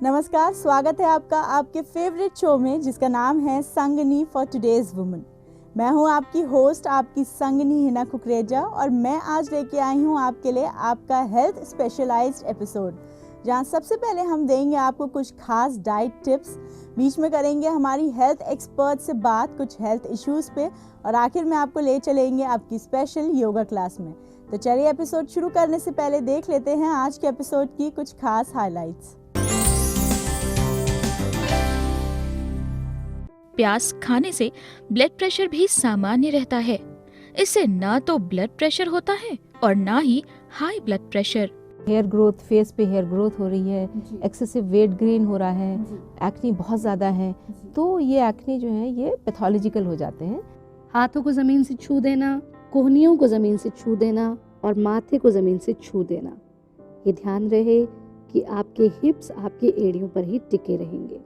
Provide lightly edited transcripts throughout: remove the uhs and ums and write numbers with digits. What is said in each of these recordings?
नमस्कार, स्वागत है आपका आपके फेवरेट शो में जिसका नाम है संगनी फॉर टुडेज वुमन। मैं हूं आपकी होस्ट, आपकी संगनी हिना कुकरेजा, और मैं आज लेके आई हूं आपके लिए आपका हेल्थ स्पेशलाइज्ड एपिसोड, जहां सबसे पहले हम देंगे आपको कुछ खास डाइट टिप्स, बीच में करेंगे हमारी हेल्थ एक्सपर्ट से बात कुछ हेल्थ इश्यूज पे, और आखिर में आपको ले चलेंगे आपकी स्पेशल योगा क्लास में। तो चलिए एपिसोड शुरू करने से पहले देख लेते हैं आज के एपिसोड की कुछ खास हाइलाइट्स। प्याज खाने से ब्लड प्रेशर भी सामान्य रहता है। इससे ना तो ब्लड प्रेशर होता है और ना ही high blood pressure. Hair growth, face पे हेयर ग्रोथ हो रही है, एक्सेसिव वेट गेन हो रहा है, एक्ने बहुत ज़्यादा है, तो ये एक्ने जो है ये पैथोलॉजिकल हो जाते हैं। हाथों को ज़मीन से छू देना, कोहनियों को ज़मीन से छू देना और माथे को ज़मीन से छू देना। ये ध्यान रहे कि आपके हिप्स आपके एड़ियों पर ही टिके रहेंगे।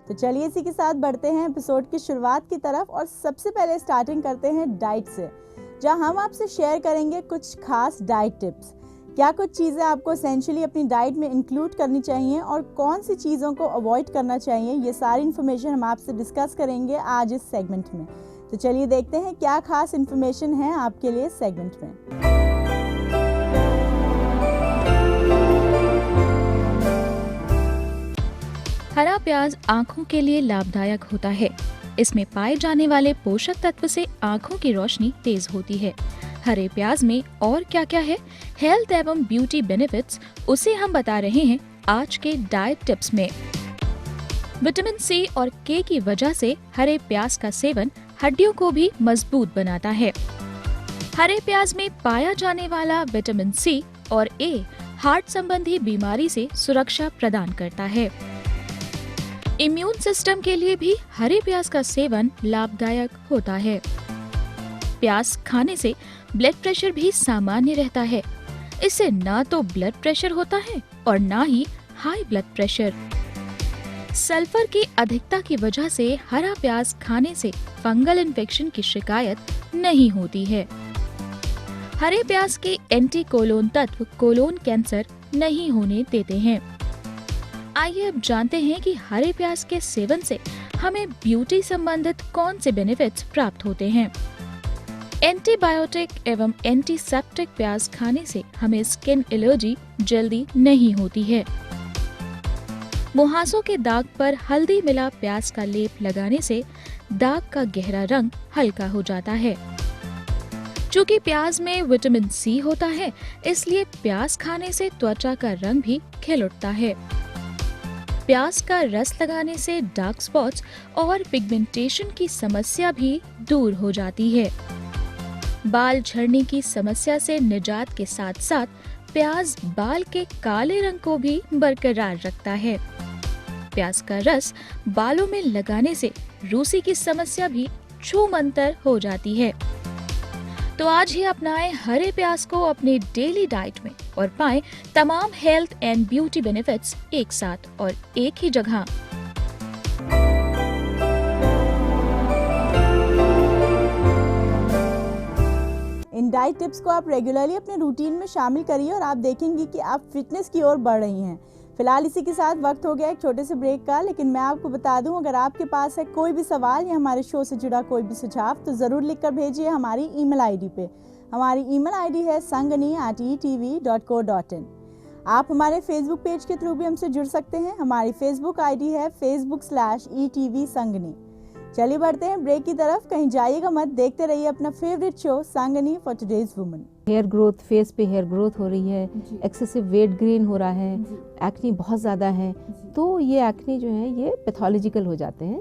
तो चलिए इसी के साथ बढ़ते हैं एपिसोड की शुरुआत की तरफ, और सबसे पहले स्टार्टिंग करते हैं डाइट से, जहां हम आपसे शेयर करेंगे कुछ खास डाइट टिप्स। क्या कुछ चीज़ें आपको एसेंशियली अपनी डाइट में इंक्लूड करनी चाहिए और कौन सी चीज़ों को अवॉइड करना चाहिए, ये सारी इन्फॉर्मेशन हम आपसे डिस्कस करेंगे आज इस सेगमेंट में। तो चलिए देखते हैं क्या खास इन्फॉर्मेशन है आपके लिए इस सेगमेंट में। हरा प्याज आँखों के लिए लाभदायक होता है। इसमें पाए जाने वाले पोषक तत्व से आँखों की रोशनी तेज होती है। हरे प्याज में और क्या क्या है, हेल्थ एवं ब्यूटी बेनिफिट्स, उसे हम बता रहे हैं आज के डाइट टिप्स में। विटामिन सी और के की वजह से हरे प्याज का सेवन हड्डियों को भी मजबूत बनाता है। हरे प्याज में पाया जाने वाला विटामिन सी और ए हार्ट संबंधी बीमारी से सुरक्षा प्रदान करता है। इम्यून सिस्टम के लिए भी हरे प्याज का सेवन लाभदायक होता है। प्याज खाने से ब्लड प्रेशर भी सामान्य रहता है। इससे ना तो ब्लड प्रेशर होता है और ना ही हाई ब्लड प्रेशर। सल्फर की अधिकता की वजह से हरा प्याज खाने से फंगल इन्फेक्शन की शिकायत नहीं होती है। हरे प्याज के एंटी कोलोन तत्व कोलोन कैंसर नहीं होने देते हैं। आइए अब जानते हैं कि हरे प्याज के सेवन से हमें ब्यूटी संबंधित कौन से बेनिफिट्स प्राप्त होते हैं। एंटीबायोटिक एवं एंटीसेप्टिक प्याज खाने से हमें स्किन एलर्जी जल्दी नहीं होती है। मुहासों के दाग पर हल्दी मिला प्याज का लेप लगाने से दाग का गहरा रंग हल्का हो जाता है। चूँकि प्याज में विटामिन सी होता है, इसलिए प्याज खाने से त्वचा का रंग भी खिल उठता है। प्याज का रस लगाने से डार्क स्पॉट्स और पिगमेंटेशन की समस्या भी दूर हो जाती है। बाल झड़ने की समस्या से निजात के साथ साथ प्याज बाल के काले रंग को भी बरकरार रखता है। प्याज का रस बालों में लगाने से रूसी की समस्या भी छूमंतर हो जाती है। तो आज ही अपनाएं हरे प्याज को अपने डेली डाइट में और पाएं तमाम हेल्थ एंड ब्यूटी बेनिफिट्स एक साथ और एक ही जगह। इन डाइट टिप्स को आप रेगुलरली अपने रूटीन में शामिल करिए और आप देखेंगे कि आप फिटनेस की ओर बढ़ रही हैं। फिलहाल इसी के साथ वक्त हो गया एक छोटे से ब्रेक का, लेकिन मैं आपको बता दूं, अगर आपके पास है कोई भी सवाल या हमारे शो से जुड़ा कोई भी सुझाव, तो ज़रूर लिखकर भेजिए हमारी ईमेल आईडी पे। हमारी ईमेल आईडी है sangani@etv.co.in। आप हमारे फेसबुक पेज के थ्रू भी हमसे जुड़ सकते हैं। हमारी फेसबुक आईडी है facebook/etv संगनी। चलिए बढ़ते हैं ब्रेक की तरफ, कहीं जाइएगा मत, देखते रहिए अपना favourite show Sangini for today's woman. Hair growth, face पे हेयर ग्रोथ हो रही है, एक्सेसिव वेट गेन हो रहा है, एक्ने बहुत ज़्यादा है, तो ये एक्ने जो है ये पैथोलॉजिकल हो जाते हैं।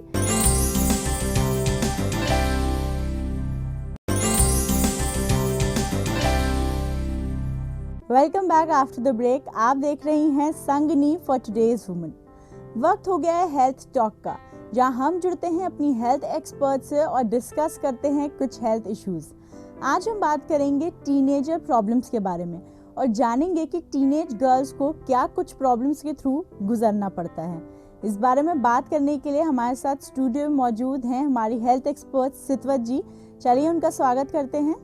Welcome back after the break. आप देख रही हैं संगनी फॉर टुडेज वुमन। वक्त हो गया है हेल्थ टॉक का, जहां हम जुड़ते हैं अपनी हेल्थ एक्सपर्ट से और डिस्कस करते हैं कुछ हेल्थ इश्यूज। आज हम बात करेंगे टीनेजर प्रॉब्लम्स के बारे में और जानेंगे कि टीनेज गर्ल्स को क्या कुछ प्रॉब्लम्स के थ्रू गुजरना पड़ता है। इस बारे में बात करने के लिए हमारे साथ स्टूडियो में मौजूद हैं हमारी हेल्थ एक्सपर्ट सितवत जी। चलिए उनका स्वागत करते हैं।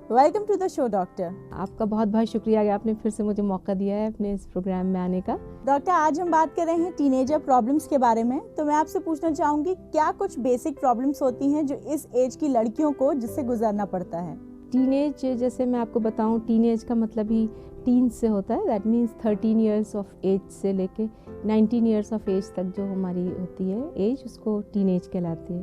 Welcome to the show doctor. आपका बहुत बहुत शुक्रिया कि आपने फिर से मुझे मौका दिया है अपने इस प्रोग्राम में आने का। डॉक्टर, आज हम बात कर रहे हैं टीनेजर प्रॉब्लम्स के बारे में। तो मैं आपसे पूछना चाहूँगी, क्या कुछ बेसिक प्रॉब्लम्स होती हैं जो इस एज की लड़कियों को जिससे गुजरना पड़ता है? टीनेज, जैसे मैं आपको बताऊं, टीनेज का मतलब ही टीन से होता है। That means 13 years of age से लेके 19 इयर्स ऑफ एज तक जो हमारी होती है एज, उसको टीनेज कहलाती है।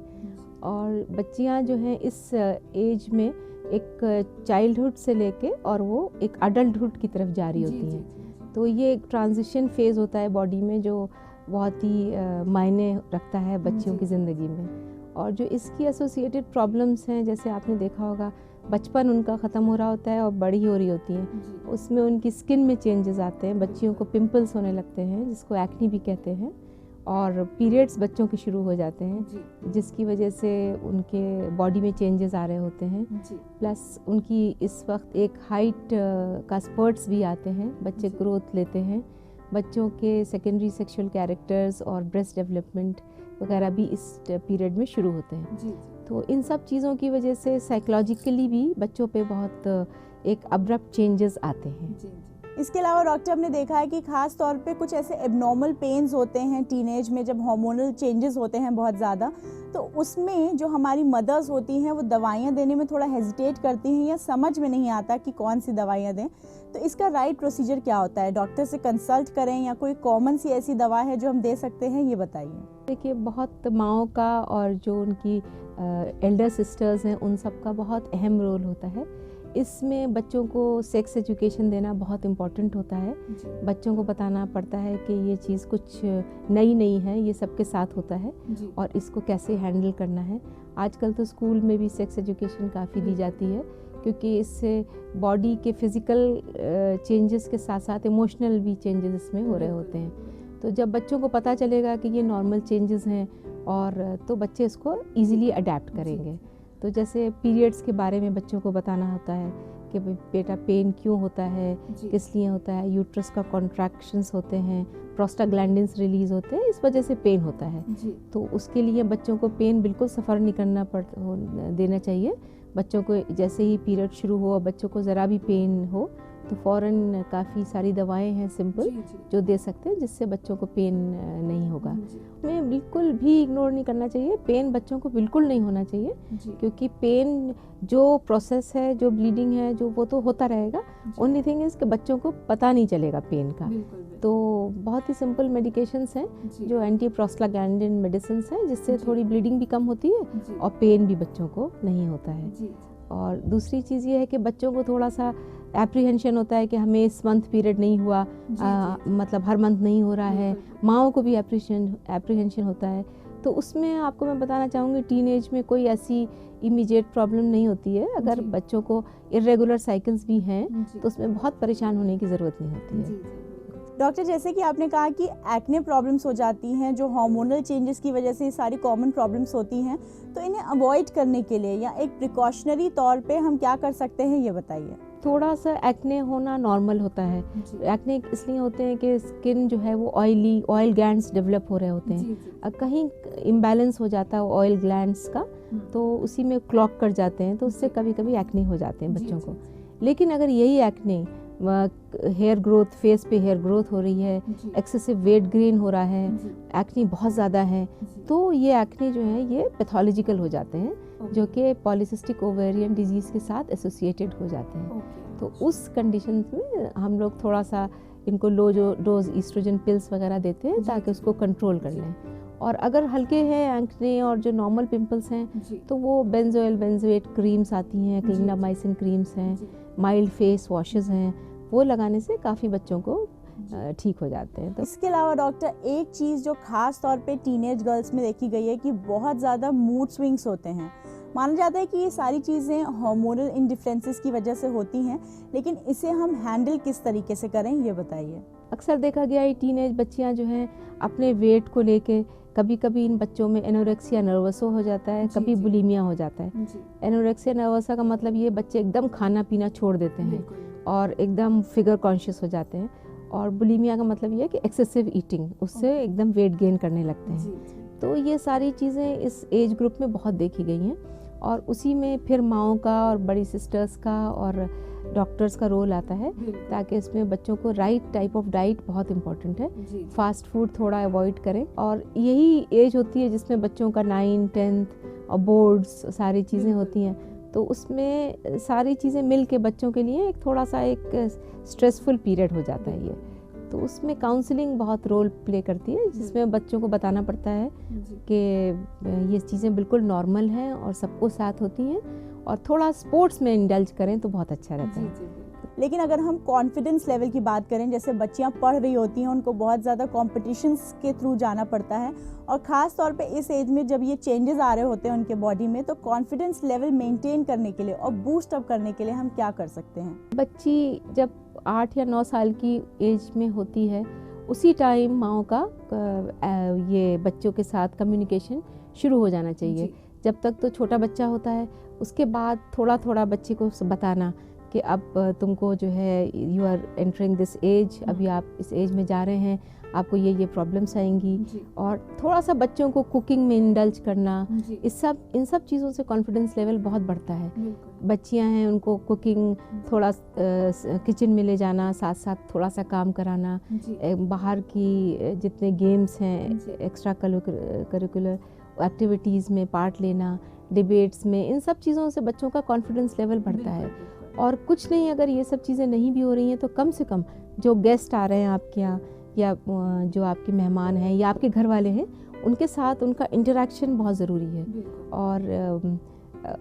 और बच्चियां जो हैं इस एज में एक चाइल्डहुड से लेके और वो एक अडल्टहुड की तरफ जा रही होती हैं। तो ये एक ट्रांजिशन फेज़ होता है बॉडी में जो बहुत ही मायने रखता है बच्चियों की ज़िंदगी में। और जो इसकी एसोसिएटेड प्रॉब्लम्स हैं, जैसे आपने देखा होगा, बचपन उनका ख़त्म हो रहा होता है और बड़ी हो रही होती हैं, उसमें उनकी स्किन में चेंजेस आते हैं, बच्चियों को पिंपल्स होने लगते हैं जिसको एक्नी भी कहते हैं, और पीरियड्स बच्चों के शुरू हो जाते हैं जिसकी वजह से उनके बॉडी में चेंजेस आ रहे होते हैं। प्लस उनकी इस वक्त एक हाइट का स्पर्ट्स भी आते हैं, बच्चे ग्रोथ लेते हैं, बच्चों के सेकेंडरी सेक्सुअल कैरेक्टर्स और ब्रेस्ट डेवलपमेंट वगैरह भी इस पीरियड में शुरू होते हैं। तो इन सब चीज़ों की वजह से साइकोलॉजिकली भी बच्चों पे बहुत एक अब्रप्ट चेंजेस आते हैं। इसके अलावा डॉक्टर, हमने देखा है कि खास तौर पे कुछ ऐसे एबनॉर्मल पेन्स होते हैं टीनेज में, जब हार्मोनल चेंजेस होते हैं बहुत ज़्यादा, तो उसमें जो हमारी मदर्स होती हैं वो दवाइयाँ देने में थोड़ा हेजिटेट करती हैं या समझ में नहीं आता कि कौन सी दवाइयाँ दें। तो इसका राइट प्रोसीजर क्या होता है? डॉक्टर से कंसल्ट करें या कोई कॉमन सी ऐसी दवा है जो हम दे सकते हैं, ये बताइए। देखिए, बहुत माँओं का और जो उनकी एल्डर सिस्टर्स हैं उन सब का बहुत अहम रोल होता है। इसमें बच्चों को सेक्स एजुकेशन देना बहुत इम्पॉर्टेंट होता है। बच्चों को बताना पड़ता है कि ये चीज़ कुछ नई नहीं है, ये सबके साथ होता है और इसको कैसे हैंडल करना है। आजकल तो स्कूल में भी सेक्स एजुकेशन काफ़ी दी जाती है, क्योंकि इससे बॉडी के फिज़िकल चेंजेस के साथ साथ इमोशनल भी चेंजेस इसमें हो रहे होते हैं। तो जब बच्चों को पता चलेगा कि ये नॉर्मल चेंजेस हैं, और तो बच्चे इसको ईज़िली अडेप्ट करेंगे। तो जैसे पीरियड्स के बारे में बच्चों को बताना होता है कि बेटा पेन क्यों होता है, किस लिए होता है, यूट्रस का कॉन्ट्रैक्शंस होते हैं, प्रोस्टाग्लैंडिन्स रिलीज़ होते हैं, इस वजह से पेन होता है। तो उसके लिए बच्चों को पेन बिल्कुल सफ़र नहीं करना देना चाहिए। बच्चों को जैसे ही पीरियड शुरू हो, बच्चों को ज़रा भी पेन हो तो फ़ौरन काफ़ी सारी दवाएं हैं सिंपल जो दे सकते हैं, जिससे बच्चों को पेन नहीं होगा। हमें बिल्कुल भी इग्नोर नहीं करना चाहिए, पेन बच्चों को बिल्कुल नहीं होना चाहिए, क्योंकि पेन जो प्रोसेस है, जो ब्लीडिंग है, जो वो तो होता रहेगा। ओनली थिंग इज़ कि बच्चों को पता नहीं चलेगा पेन का। तो बहुत ही सिंपल मेडिकेशंस हैं जो एंटी प्रोस्टाग्लैंडिन मेडिसिन्स हैं, जिससे थोड़ी ब्लीडिंग भी कम होती है और पेन भी बच्चों को नहीं होता है। और दूसरी चीज़ ये है कि बच्चों को थोड़ा सा एप्रीहेंशन होता है कि हमें इस मंथ पीरियड नहीं हुआ, मतलब हर मंथ नहीं हो रहा है। माँओं को भी एप्रीहेंशन होता है। तो उसमें आपको मैं बताना चाहूँगी, टीनेज में कोई ऐसी इमीडिएट प्रॉब्लम नहीं होती है। अगर बच्चों को इरेगुलर साइकिल्स भी हैं तो उसमें बहुत परेशान होने की ज़रूरत नहीं होती है। डॉक्टर, जैसे कि आपने कहा कि एक्ने प्रॉब्लम्स हो जाती हैं जो हार्मोनल चेंजेस की वजह से ये सारी कॉमन प्रॉब्लम्स होती हैं, तो इन्हें अवॉइड करने के लिए या एक प्रिकॉशनरी तौर पे हम क्या कर सकते हैं, ये बताइए। थोड़ा सा एक्ने होना नॉर्मल होता है। एक्ने इसलिए होते हैं कि स्किन जो है वो ऑयल ग्लैंड्स डेवलप हो रहे होते हैं। कहीं इम्बैलेंस हो जाता है ऑयल ग्लैंड्स का, तो उसी में क्लॉग कर जाते हैं, तो उससे कभी कभी एक्ने हो जाते हैं बच्चों को। लेकिन अगर यही एक्ने हेयर ग्रोथ, फेस पे हेयर ग्रोथ हो रही है, एक्सेसिव वेट गेन हो रहा है, एक्ने बहुत ज़्यादा है, तो ये एक्ने जो है ये पैथोलॉजिकल हो जाते हैं, जो कि पॉलीसिस्टिक ओवेरियन डिजीज़ के साथ एसोसिएटेड हो जाते हैं। तो उस कंडीशन में हम लोग थोड़ा सा इनको लो डोज ईस्ट्रोजन पिल्स वगैरह देते हैं ताकि उसको कंट्रोल कर लें। और अगर हल्के हैं एक्ने और जो नॉर्मल पिंपल्स हैं तो वो बेंजोएट क्रीम्स आती हैं, क्लिंडामाइसिन क्रीम्स हैं, माइल्ड फेस वॉशेस हैं, वो लगाने से काफ़ी बच्चों को ठीक हो जाते हैं। तो इसके अलावा डॉक्टर, एक चीज़ जो खास तौर पे टीनेज गर्ल्स में देखी गई है कि बहुत ज़्यादा मूड स्विंग्स होते हैं। माना जाता है कि ये सारी चीज़ें हार्मोनल इंडिफरेंसेस की वजह से होती हैं, लेकिन इसे हम हैंडल किस तरीके से करें, ये बताइए। अक्सर देखा गया है टीनेज बच्चियां जो हैं अपने वेट को लेके, कभी कभी इन बच्चों में एनोरेक्सिया नर्वसो हो जाता है, कभी बुलिमिया हो जाता है। एनोरेक्सिया नर्वसा का मतलब ये बच्चे एकदम खाना पीना छोड़ देते हैं और एकदम फिगर कॉन्शियस हो जाते हैं, और बुलिमिया का मतलब ये है कि एक्सेसिव ईटिंग, उससे एकदम वेट गेन करने लगते हैं। तो ये सारी चीज़ें इस एज ग्रुप में बहुत देखी गई हैं, और उसी में फिर माँओं का और बड़ी सिस्टर्स का और डॉक्टर्स का रोल आता है, ताकि इसमें बच्चों को राइट टाइप ऑफ डाइट बहुत इम्पोर्टेंट है। फास्ट फूड थोड़ा अवॉइड करें, और यही एज होती है जिसमें बच्चों का 9, 10th और बोर्ड्स सारी चीज़ें होती हैं, तो उसमें सारी चीज़ें मिल के बच्चों के लिए एक थोड़ा सा एक स्ट्रेसफुल पीरियड हो जाता है ये। तो उसमें काउंसलिंग बहुत रोल प्ले करती है, जिसमें बच्चों को बताना पड़ता है कि ये चीज़ें बिल्कुल नॉर्मल हैं और सबको साथ होती हैं, और थोड़ा स्पोर्ट्स में इंडल्ज करें तो बहुत अच्छा रहता है। लेकिन अगर हम कॉन्फिडेंस लेवल की बात करें, जैसे बच्चियां पढ़ रही होती हैं, उनको बहुत ज़्यादा कॉम्पिटिशन्स के थ्रू जाना पड़ता है, और ख़ास तौर पे इस एज में जब ये चेंजेस आ रहे होते हैं उनके बॉडी में, तो कॉन्फिडेंस लेवल मेंटेन करने के लिए और बूस्ट अप करने के लिए हम क्या कर सकते हैं? बच्ची जब 8 या 9 साल की एज में होती है, उसी टाइम माँओं का ये बच्चों के साथ कम्युनिकेशन शुरू हो जाना चाहिए। जब तक तो छोटा बच्चा होता है, उसके बाद थोड़ा थोड़ा बच्चे को बताना कि अब तुमको जो है you are entering this age, अभी आप इस एज में जा रहे हैं, आपको ये प्रॉब्लम्स आएंगी, और थोड़ा सा बच्चों को कुकिंग में इंडल्ज करना, इन सब चीज़ों से कॉन्फिडेंस लेवल बहुत बढ़ता है। बच्चियां हैं, उनको कुकिंग थोड़ा किचन में ले जाना, साथ साथ थोड़ा सा काम कराना, बाहर की जितने गेम्स हैं, एक्स्ट्रा करिकुलर एक्टिविटीज़ में पार्ट लेना, डिबेट्स में, इन सब चीज़ों से बच्चों का कॉन्फिडेंस लेवल बढ़ता है। और कुछ नहीं, अगर ये सब चीज़ें नहीं भी हो रही हैं तो कम से कम जो गेस्ट आ रहे हैं आपके यहाँ, या जो आपके मेहमान हैं या आपके घर वाले हैं, उनके साथ उनका इंटरेक्शन बहुत ज़रूरी है। और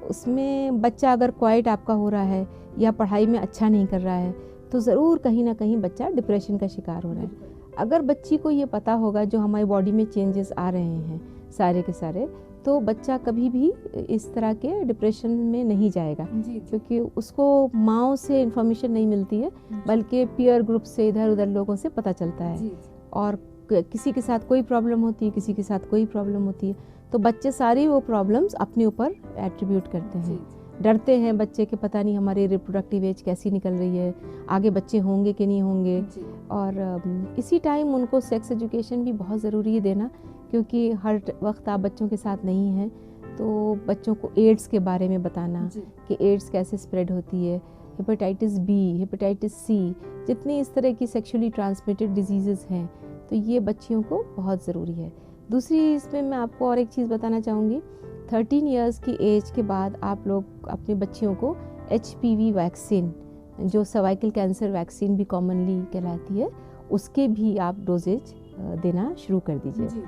उसमें बच्चा अगर क्वाइट आपका हो रहा है या पढ़ाई में अच्छा नहीं कर रहा है, तो ज़रूर कहीं ना कहीं बच्चा डिप्रेशन का शिकार हो रहा है। अगर बच्ची को ये पता होगा जो हमारी बॉडी में चेंजेस आ रहे हैं सारे के सारे, तो बच्चा कभी भी इस तरह के डिप्रेशन में नहीं जाएगा, क्योंकि उसको माँओं से इन्फॉर्मेशन नहीं मिलती है, बल्कि पीयर ग्रुप से, इधर उधर लोगों से पता चलता है। और किसी के साथ कोई प्रॉब्लम होती है, किसी के साथ कोई प्रॉब्लम होती है, तो बच्चे सारी वो प्रॉब्लम्स अपने ऊपर एट्रीब्यूट करते हैं। डरते हैं बच्चे कि पता नहीं हमारी रिप्रोडक्टिव एज कैसी निकल रही है, आगे बच्चे होंगे कि नहीं होंगे। और इसी टाइम उनको सेक्स एजुकेशन भी बहुत ज़रूरी है देना, क्योंकि हर वक्त आप बच्चों के साथ नहीं हैं, तो बच्चों को एड्स के बारे में बताना कि एड्स कैसे स्प्रेड होती है, हेपेटाइटिस बी, हेपेटाइटिस सी, जितनी इस तरह की सेक्सुअली ट्रांसमिटेड डिजीज़ेज़ हैं, तो ये बच्चियों को बहुत ज़रूरी है। दूसरी इसमें मैं आपको और एक चीज़ बताना चाहूँगी, 13 इयर्स की एज के बाद आप लोग अपने बच्चियों को HPV वैक्सीन, जो सर्वाइकल कैंसर वैक्सीन भी कॉमनली कहलाती है, उसके भी आप डोजेज देना शुरू कर दीजिए।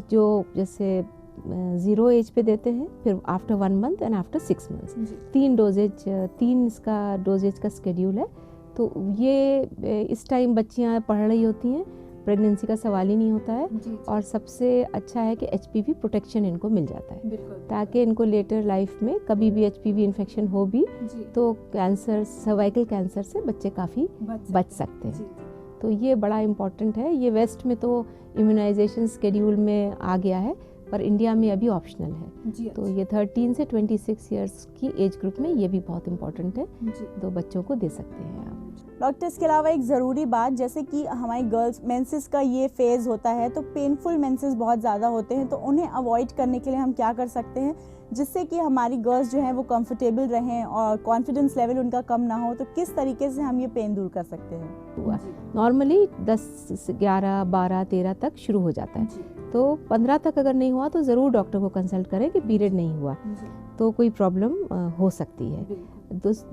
जो जैसे 0 एज पे देते हैं, फिर after 1 month and after 6 months, 3 इसका डोजेज का स्केड्यूल है। तो ये इस टाइम बच्चियां पढ़ रही होती हैं, प्रेगनेंसी का सवाल ही नहीं होता है, और सबसे अच्छा है कि HPV प्रोटेक्शन इनको मिल जाता है, ताकि इनको लेटर लाइफ में कभी भी HPV इन्फेक्शन हो भी तो कैंसर, सर्वाइकल कैंसर से बच्चे काफ़ी बच सकते हैं। तो ये बड़ा इम्पॉर्टेंट है। ये वेस्ट में तो इम्यूनाइजेशन स्केड्यूल में आ गया है, पर इंडिया में अभी ऑप्शनल है। तो ये 13 से 26 इयर्स की एज ग्रुप में ये भी बहुत इम्पॉर्टेंट है, तो बच्चों को दे सकते हैं आप। डॉक्टर, इसके अलावा एक ज़रूरी बात, जैसे कि हमारी गर्ल्स मेंसेस का ये फेज़ होता है, तो पेनफुल मेंसेस बहुत ज़्यादा होते हैं, तो उन्हें अवॉइड करने के लिए हम क्या कर सकते हैं जिससे कि हमारी गर्ल्स जो हैं वो कंफर्टेबल रहें और कॉन्फिडेंस लेवल उनका कम ना हो? तो किस तरीके से हम ये पेन दूर कर सकते हैं? नॉर्मली 10, 11, 12, 13 तक शुरू हो जाता है, तो 15 तक अगर नहीं हुआ तो ज़रूर डॉक्टर को कंसल्ट करें कि पीरियड नहीं हुआ, तो कोई प्रॉब्लम हो सकती है।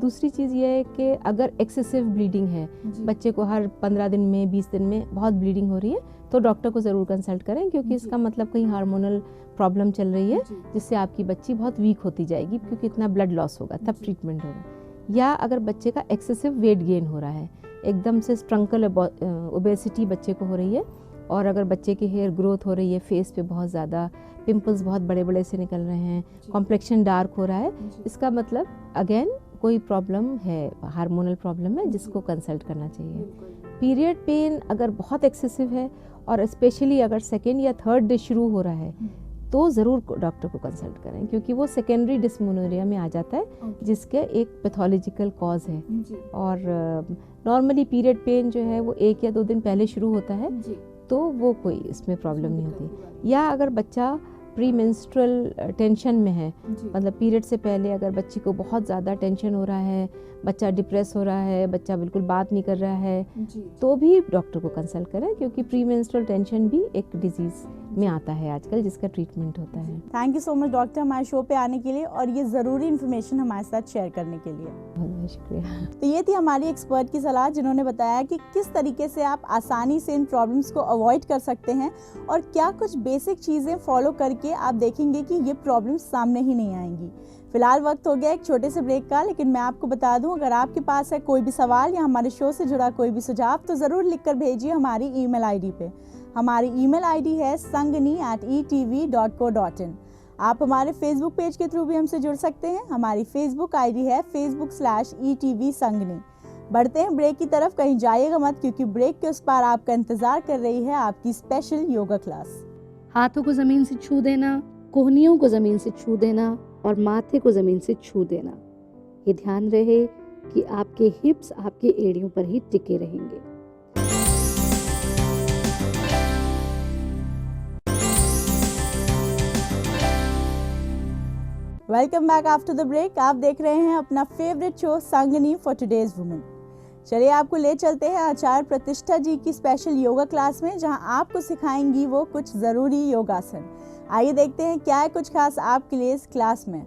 दूसरी चीज़ ये है कि अगर एक्सेसिव ब्लीडिंग है, बच्चे को हर 15 दिन में, 20 दिन में बहुत ब्लीडिंग हो रही है, तो डॉक्टर को ज़रूर कंसल्ट करें, क्योंकि इसका मतलब कहीं हार्मोनल प्रॉब्लम चल रही है, जिससे आपकी बच्ची बहुत वीक होती जाएगी, क्योंकि इतना ब्लड लॉस होगा, तब ट्रीटमेंट होगा। या अगर बच्चे का एक्सेसिव वेट गेन हो रहा है, एकदम से स्ट्रंकल ओबेसिटी बच्चे को हो रही है, और अगर बच्चे की हेयर ग्रोथ हो रही है, फेस पे बहुत ज़्यादा पिंपल्स बहुत बड़े बड़े से निकल रहे हैं, कॉम्प्लेक्शन डार्क हो रहा है, इसका मतलब अगेन कोई प्रॉब्लम है, हार्मोनल प्रॉब्लम है, जिसको कंसल्ट करना चाहिए। पीरियड पेन अगर बहुत एक्सेसिव है, और स्पेशली अगर 2nd या 3rd डे शुरू हो रहा है, तो ज़रूर डॉक्टर को कंसल्ट करें, क्योंकि वो सेकेंडरी डिस्मेनोरिया में आ जाता है, जिसके एक पैथोलॉजिकल कॉज है। और नॉर्मली पीरियड पेन जो है वो 1 या 2 दिन पहले शुरू होता है, तो वो कोई इसमें प्रॉब्लम नहीं होती। या अगर बच्चा प्री मेंस्ट्रुअल टेंशन में है, मतलब पीरियड से पहले अगर बच्ची को बहुत ज़्यादा टेंशन हो रहा है, बच्चा डिप्रेस हो रहा है, बच्चा बिल्कुल बात नहीं कर रहा है, तो भी डॉक्टर को कंसल्ट करें, क्योंकि प्री मेंस्ट्रुअल टेंशन भी एक डिजीज़ में आता है आजकल, जिसका ट्रीटमेंट होता है। Thank you so much doctor हमारे शो पे आने के लिए और ये ज़रूरी इन्फॉर्मेशन हमारे साथ शेयर करने के लिए। बहुत बहुत शुक्रिया। तो ये थी हमारी एक्सपर्ट की सलाह, जिन्होंने बताया कि किस तरीके से आप आसानी से इन प्रॉब्लम्स को अवॉइड कर सकते हैं और क्या कुछ बेसिक चीज़ें फॉलो करके आप देखेंगे कि ये प्रॉब्लम्स सामने ही नहीं आएंगी। फिलहाल वक्त हो गया एक छोटे से ब्रेक का, लेकिन मैं आपको बता दूं, अगर आपके पास है कोई भी सवाल या हमारे शो से जुड़ा कोई भी सुझाव तो ज़रूर लिखकर भेजिए हमारी ईमेल आईडी पे। हमारी ईमेल आईडी है sangani@etv.co.in। आप हमारे फेसबुक पेज के थ्रू भी हमसे जुड़ सकते हैं। हमारी फेसबुक आईडी है facebook/etv sangani। बढ़ते हैं ब्रेक की तरफ, कहीं जाइएगा मत, क्योंकि ब्रेक के उस पार आपका इंतजार कर रही है आपकी स्पेशल योगा क्लास। हाथों को ज़मीन से छू देना, कोहनियों को ज़मीन से छू देना और माथे को ज़मीन से छू देना। ये ध्यान रहे कि आपके हिप्स आपके एड़ियों पर ही टिके रहेंगे। Welcome back after the break. आप देख रहे हैं अपना favourite show Sangini for today's women. चलिए आपको ले चलते हैं आचार्य प्रतिष्ठा जी की स्पेशल योगा क्लास में, जहां आपको सिखाएंगी वो कुछ ज़रूरी योगासन। आइए देखते हैं क्या है कुछ खास आपके लिए इस क्लास में।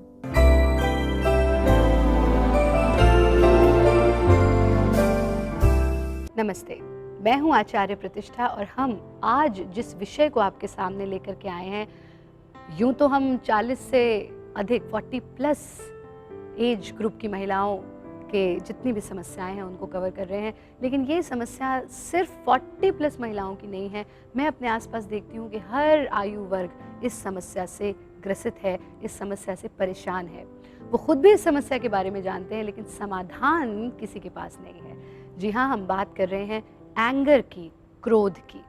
नमस्ते, मैं हूं आचार्य प्रतिष्ठा और हम आज जिस विषय को आपके सामने लेकर के आए हैं, यूं तो हम 40 से अधिक 40+ एज ग्रुप की महिलाओं के जितनी भी समस्याएं हैं उनको कवर कर रहे हैं, लेकिन ये समस्या सिर्फ 40+ महिलाओं की नहीं है। मैं अपने आसपास देखती हूँ कि हर आयु वर्ग इस समस्या से ग्रसित है, इस समस्या से परेशान है। वो खुद भी इस समस्या के बारे में जानते हैं, लेकिन समाधान किसी के पास नहीं है। जी हाँ, हम बात कर रहे हैं एंगर की, क्रोध की।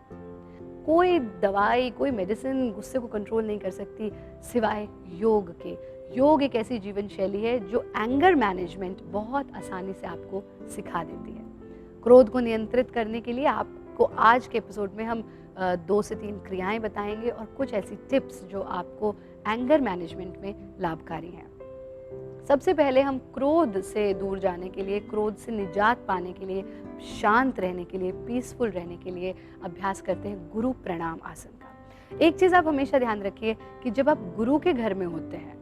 कोई दवाई, कोई मेडिसिन गुस्से को कंट्रोल नहीं कर सकती सिवाय योग के। योग एक ऐसी जीवन शैली है जो एंगर मैनेजमेंट बहुत आसानी से आपको सिखा देती है। क्रोध को नियंत्रित करने के लिए आपको आज के एपिसोड में हम 2 से 3 क्रियाएं बताएंगे और कुछ ऐसी टिप्स जो आपको एंगर मैनेजमेंट में लाभकारी हैं। सबसे पहले हम क्रोध से दूर जाने के लिए, क्रोध से निजात पाने के लिए, शांत रहने के लिए, पीसफुल रहने के लिए अभ्यास करते हैं गुरु प्रणाम आसन का। एक चीज़ आप हमेशा ध्यान रखिए कि जब आप गुरु के घर में होते हैं,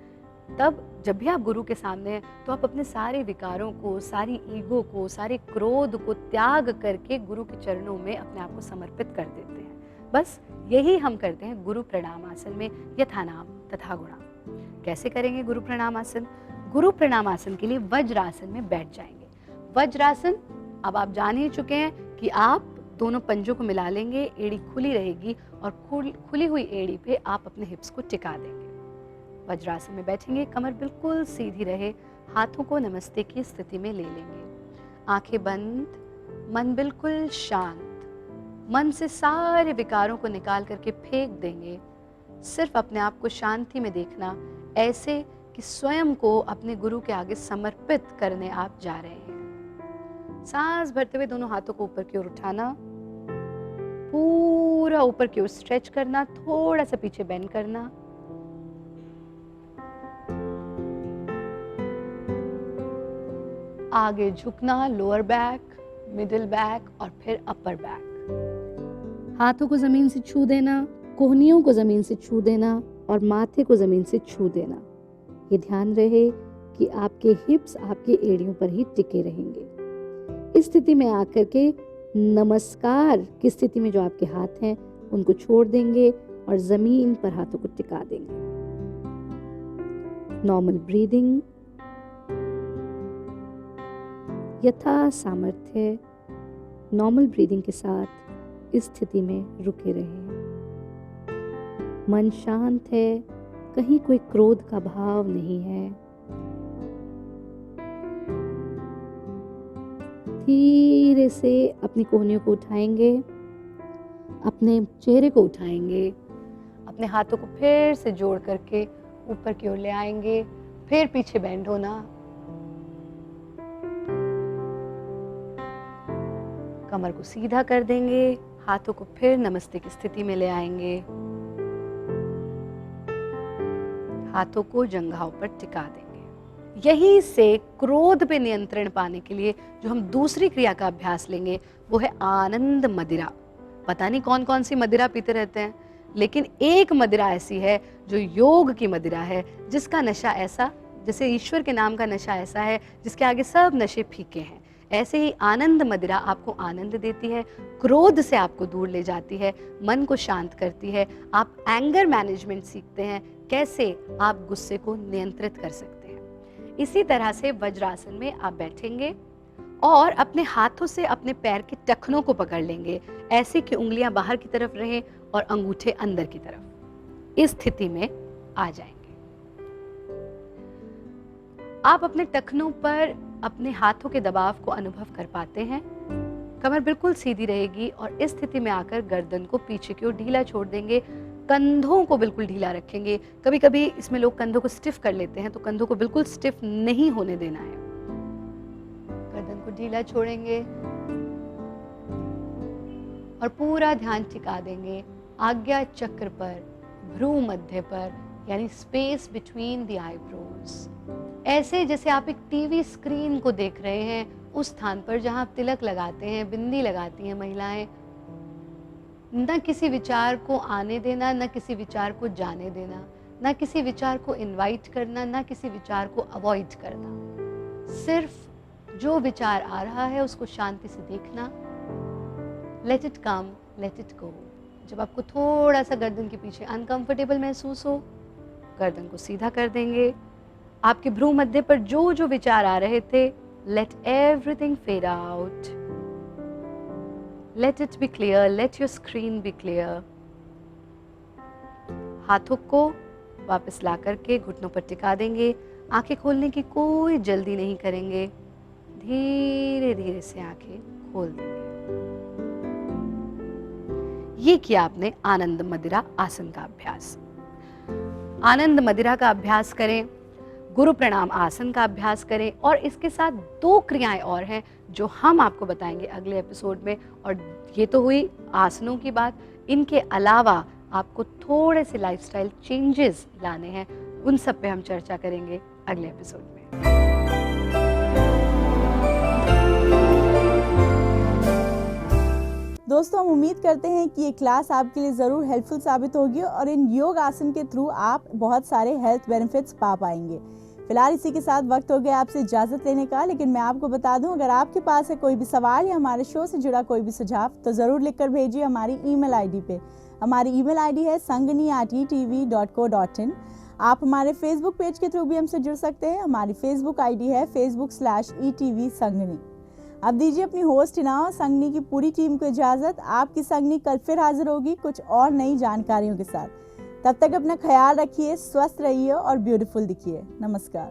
तब जब भी आप गुरु के सामने हैं तो आप अपने सारे विकारों को, सारी ईगो को, सारे क्रोध को त्याग करके गुरु के चरणों में अपने आप को समर्पित कर देते हैं। बस यही हम करते हैं गुरु प्रणाम आसन में, यथा नाम तथा गुणा। कैसे करेंगे गुरु प्रणाम आसन? गुरु प्रणाम आसन के लिए वज्रासन में बैठ जाएंगे। वज्रासन अब आप जान ही चुके हैं कि आप दोनों पंजों को मिला लेंगे, एड़ी खुली रहेगी और खुली हुई एड़ी पे आप अपने हिप्स को टिका देंगे। वज्रासन में बैठेंगे, कमर बिल्कुल सीधी रहे, हाथों को नमस्ते की स्थिति में ले लेंगे, आंखें बंद, मन बिल्कुल शांत। मन से सारे विकारों को निकाल करके फेंक देंगे। सिर्फ अपने आप को शांति में देखना, ऐसे कि स्वयं को अपने गुरु के आगे समर्पित करने आप जा रहे हैं। सांस भरते हुए दोनों हाथों को ऊपर की ओर उठाना, पूरा ऊपर की ओर स्ट्रेच करना, थोड़ा सा पीछे बेंड करना, आगे झुकना, लोअर बैक, मिडिल बैक और फिर अपर बैक। हाथों को ज़मीन से छू देना, कोहनियों को ज़मीन से छू देना और माथे को ज़मीन से छू देना। ये ध्यान रहे कि आपके हिप्स आपके एड़ियों पर ही टिके रहेंगे। इस स्थिति में आकर के नमस्कार की स्थिति में जो आपके हाथ हैं उनको छोड़ देंगे और ज़मीन पर हाथों को टिका देंगे। नॉर्मल ब्रीदिंग, यथा सामर्थ्य नॉर्मल ब्रीदिंग के साथ इस स्थिति में रुके रहें। मन शांत है, कहीं कोई क्रोध का भाव नहीं है। धीरे से अपनी कोहनियों को उठाएंगे, अपने चेहरे को उठाएंगे, अपने हाथों को फिर से जोड़ करके ऊपर की ओर ले आएंगे, फिर पीछे बेंड होना, कमर को सीधा कर देंगे, हाथों को फिर नमस्ते की स्थिति में ले आएंगे, हाथों को जंघाओं पर टिका देंगे। यहीं से क्रोध पे नियंत्रण पाने के लिए जो हम दूसरी क्रिया का अभ्यास लेंगे वो है आनंद मदिरा। पता नहीं कौन कौन सी मदिरा पीते रहते हैं, लेकिन एक मदिरा ऐसी है जो योग की मदिरा है, जिसका नशा ऐसा, जैसे ईश्वर के नाम का नशा ऐसा है जिसके आगे सब नशे फीके हैं, ऐसे ही आनंद मदिरा आपको आनंद देती है, क्रोध से आपको दूर ले जाती है, मन को शांत करती है। आप एंगर मैनेजमेंट सीखते हैं, कैसे आप गुस्से को नियंत्रित कर सकते हैं। इसी तरह से वज्रासन में आप बैठेंगे और अपने हाथों से अपने पैर के टखनों को पकड़ लेंगे, ऐसे कि उंगलियां बाहर की तरफ रहें और अंगूठे अंदर की तरफ। इस स्थिति में आ जाएंगे। आप अपने टखनों पर अपने हाथों के दबाव को अनुभव कर पाते हैं। कमर बिल्कुल सीधी रहेगी और इस स्थिति में आकर गर्दन को पीछे की ओर ढीला छोड़ देंगे, कंधों को बिल्कुल ढीला रखेंगे। कभी कभी इसमें लोग कंधों को स्टिफ कर लेते हैं, तो कंधों को बिल्कुल स्टिफ नहीं होने देना है। गर्दन को ढीला छोड़ेंगे और पूरा ध्यान टिका देंगे आज्ञा चक्र पर, भ्रू मध्य पर, यानी स्पेस बिटवीन द आईब्रोज। ऐसे जैसे आप एक टीवी स्क्रीन को देख रहे हैं, उस स्थान पर जहां आप तिलक लगाते हैं, बिंदी लगाती हैं महिलाएं। न किसी विचार को आने देना, न किसी विचार को जाने देना, न किसी विचार को इनवाइट करना, न किसी विचार को अवॉइड करना। सिर्फ जो विचार आ रहा है उसको शांति से देखना। Let it come, let it go. जब आपको थोड़ा सा गर्दन के पीछे अनकंफर्टेबल महसूस हो, गर्दन को सीधा कर देंगे। आपके भ्रू मध्य पर जो जो विचार आ रहे थे, let everything fade out, let it be clear, let your screen be clear. हाथों को वापस ला करके घुटनों पर टिका देंगे। आंखें खोलने की कोई जल्दी नहीं करेंगे, धीरे धीरे से आंखें खोल देंगे। ये किया आपने आनंद मदिरा आसन का अभ्यास। आनंद मदिरा का अभ्यास करें, गुरु प्रणाम आसन का अभ्यास करें, और इसके साथ 2 क्रियाएं और हैं जो हम आपको बताएंगे अगले एपिसोड में। और ये तो हुई आसनों की बात, इनके अलावा आपको थोड़े से लाइफस्टाइल चेंजेस लाने हैं, उन सब पे हम चर्चा करेंगे अगले एपिसोड में। दोस्तों, हम उम्मीद करते हैं कि ये क्लास आपके लिए ज़रूर हेल्पफुल साबित होगी और इन योग आसन के थ्रू आप बहुत सारे हेल्थ बेनिफिट्स पा पाएंगे। फिलहाल इसी के साथ वक्त हो गया आपसे इजाज़त लेने का, लेकिन मैं आपको बता दूं, अगर आपके पास है कोई भी सवाल या हमारे शो से जुड़ा कोई भी सुझाव, तो ज़रूर लिखकर भेजिए हमारी ईमेल आईडी पे। हमारी ईमेल आईडी है sangani@etv.co.in। आप हमारे फेसबुक पेज के थ्रू भी हमसे जुड़ सकते हैं। हमारी फेसबुक आईडी है facebook/etv संगनी। अब दीजिए अपनी होस्ट हिना और संगनी की पूरी टीम को इजाज़त। आपकी संगनी कल फिर हाजिर होगी कुछ और नई जानकारियों के साथ। तब तक अपना ख्याल रखिए, स्वस्थ रहिए और ब्यूटीफुल दिखिए। नमस्कार।